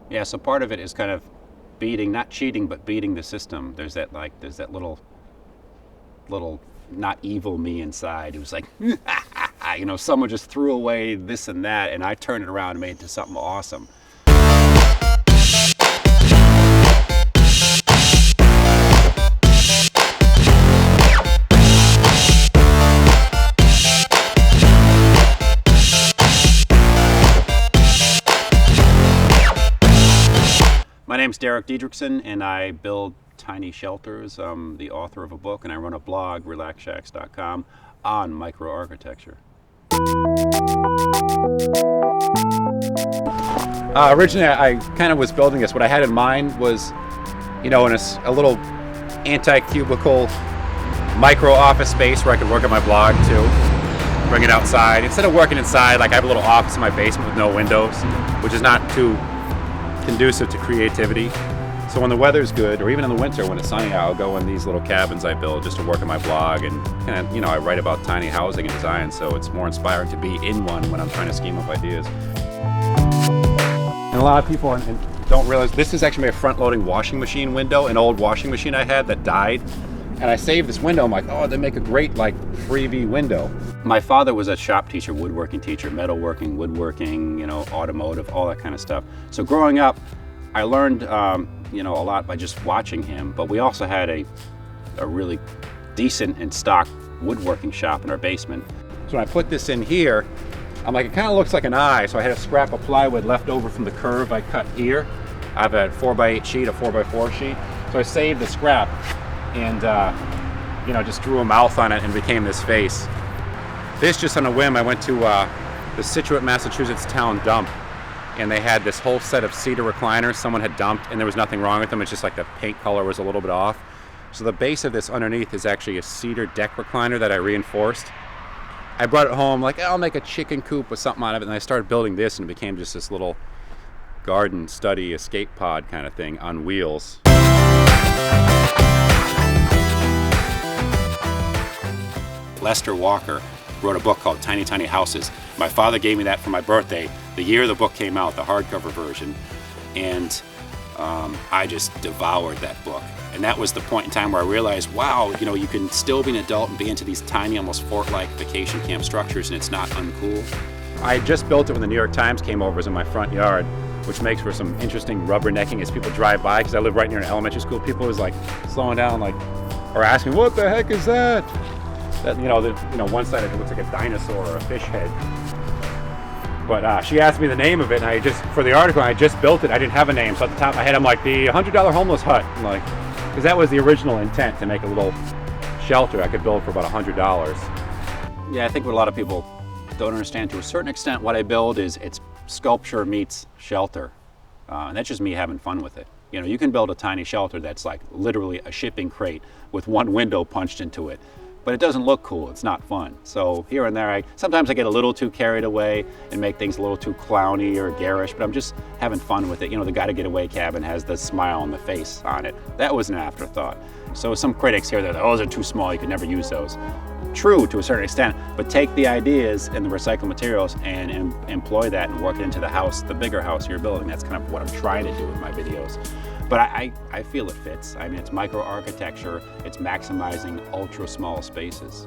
Yeah, so part of it is kind of beating, not cheating, but beating the system. There's that little not evil me inside who's like, someone just threw away this and that, and I turned it around and made it into something awesome. My name's Derek Diedricksen, and I build tiny shelters. I'm the author of a book, and I run a blog, relaxshacks.com, on microarchitecture. Originally, I kind of was building this. What I had in mind was, in a little anti-cubicle micro office space where I could work at my blog too, bring it outside. Instead of working inside, like I have a little office in my basement with no windows, which is not too conducive to creativity. So when the weather's good, or even in the winter when it's sunny out, I'll go in these little cabins I build just to work on my blog, and kind of, I write about tiny housing and design, so it's more inspiring to be in one when I'm trying to scheme up ideas. And a lot of people don't realize this is actually a front-loading washing machine window, an old washing machine I had that died. And I saved this window. I'm like, oh, they make a great freebie window. My father was a shop teacher, woodworking teacher, metalworking, woodworking, automotive, all that kind of stuff. So growing up, I learned, a lot by just watching him. But we also had a really decent and stock woodworking shop in our basement. So when I put this in here, I'm like, it kind of looks like an eye. So I had a scrap of plywood left over from the curve I cut here. I have a 4x8 sheet, a 4x4 sheet. So I saved the scrap and just drew a mouth on it and became this face. This just on a whim. I went to the Scituate, Massachusetts town dump, and they had this whole set of cedar recliners someone had dumped, and there was nothing wrong with them. It's just like the paint color was a little bit off. So the base of this underneath is actually a cedar deck recliner that I reinforced. I brought it home, like, I'll make a chicken coop with something out of it, and I started building this, and it became just this little garden study escape pod kind of thing on wheels. Lester Walker wrote a book called Tiny Tiny Houses. My father gave me that for my birthday, the year the book came out, the hardcover version, and I just devoured that book. And that was the point in time where I realized, wow, you can still be an adult and be into these tiny, almost fort-like vacation camp structures, and it's not uncool. I just built it when the New York Times came over. It was in my front yard, which makes for some interesting rubbernecking as people drive by, because I live right near an elementary school. People always slowing down, or asking, what the heck is that? That, one side of it looks like a dinosaur or a fish head. But she asked me the name of it, and for the article, I just built it. I didn't have a name, so at the top of my head, I'm like, the $100 homeless hut. Because that was the original intent, to make a little shelter I could build for about $100. Yeah, I think what a lot of people don't understand, to a certain extent, what I build it's sculpture meets shelter. And that's just me having fun with it. You can build a tiny shelter that's literally a shipping crate with one window punched into it. But it doesn't look cool, it's not fun. So here and there, sometimes I get a little too carried away and make things a little too clowny or garish, but I'm just having fun with it. The Gotta Get Away cabin has the smile on the face on it. That was an afterthought. So some critics here, those are too small, you could never use those. True to a certain extent, but take the ideas and the recycled materials and employ that and work it into the house, the bigger house you're building. That's kind of what I'm trying to do with my videos. But I feel it fits. It's micro-architecture, it's maximizing ultra small spaces.